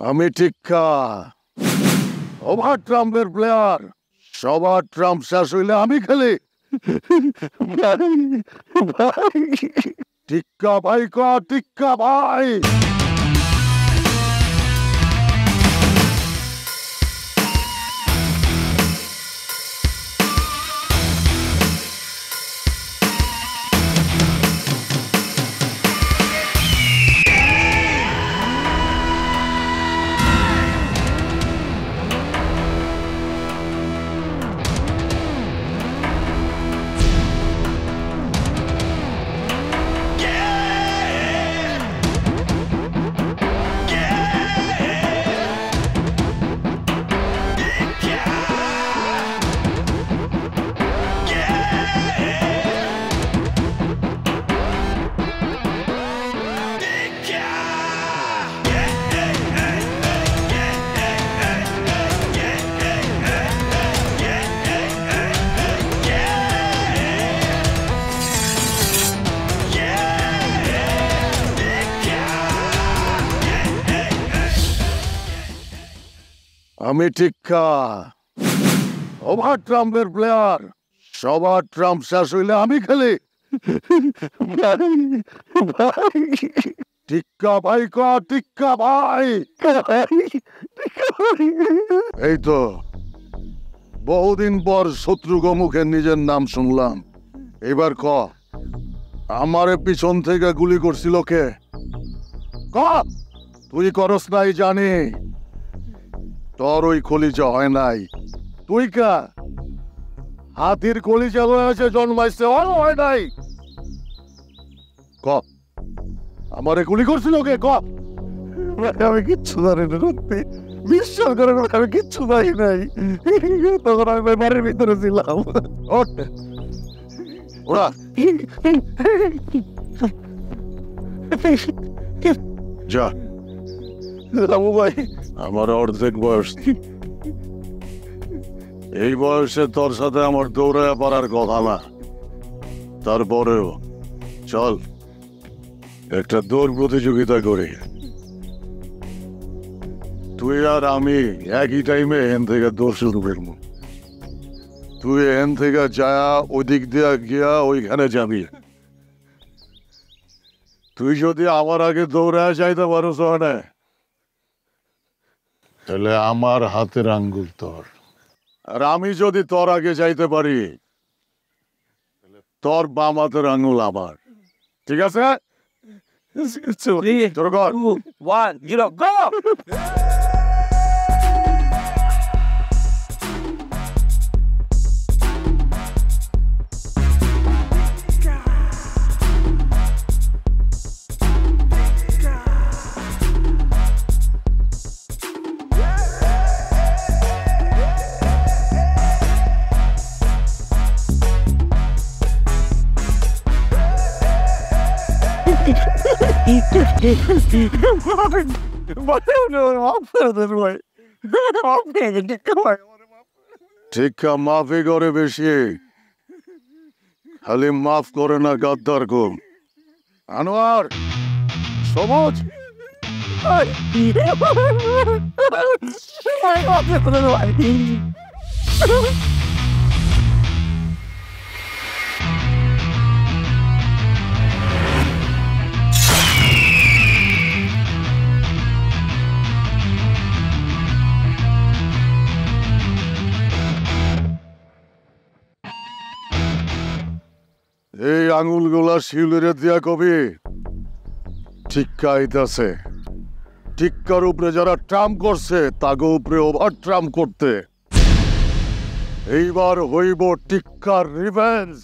আমি টিক্কা ওভার ট্রাম্পের প্লেয়ার। সবার ট্রাম্প শেষ হইলে আমি খেলি। টিক্কা ভাই টিক্কা ভাই। আমি টিক্কা ওভার ট্রাম্পের প্লেয়ার। সবার ট্রাম্প শেষ হইলে আমি খেলি। টিক্কা ভাই টিক্কা ভাই। এই তো বহুদিন পর শত্রুগ মুখে নিজের নাম শুনলাম। এবার ক, আমারে পিছন থেকে গুলি করছিল কে? ক, তুই করস নাই জানি, তোর ওই কলিজা হয় নাই। তুই কা হাতির কলিজা হয়েছে জন্মাইছে, হয় নাই। ক, আমারে গুলি করছিল কে? ক। আমি কিচ্ছু জানি না, সত্যি বিশ্বাস করে আমি কিচ্ছু জানি নাই। তখন আমি বাড়ির ভিতরে ছিলাম। ওরা যা রামু ভাই, আমার অর্ধেক বয়স। এই বয়সে তোর সাথে আমার দৌড়ায় পারার কথা না। তারপরেও চল একটা দৌড় প্রতিযোগিতা করি। তুই আর আমি একই টাইমে এখান থেকে দৌড় শুরু করবো। তুই এখান থেকে যা ওদিক দিয়ে গিয়া ওইখানে যাবি। তুই যদি আমার আগে দৌড়ায় যাইতে পারো না, তাহলে আমার হাতের আঙ্গুল তোর। আর আমি যদি তোর আগে যাইতে পারি, তোর বাম হাতের আঙ্গুল আমার। ঠিক আছে? 3, 2, 1, go! টিক্কা মাফি করে বেশি, খালি মাফ করে না গাদ্দার গুম। আনোয়ার, সবুজ, এই আঙুলগুলা শিউলিরে দিয়া কবি টিক্কা আইতাছে। টিক্কার উপরে যারা ট্রাম্প করছে তাকে উপরে ওভার ট্রাম্প করতে। এইবার হইব টিক্কার রিভেঞ্জ।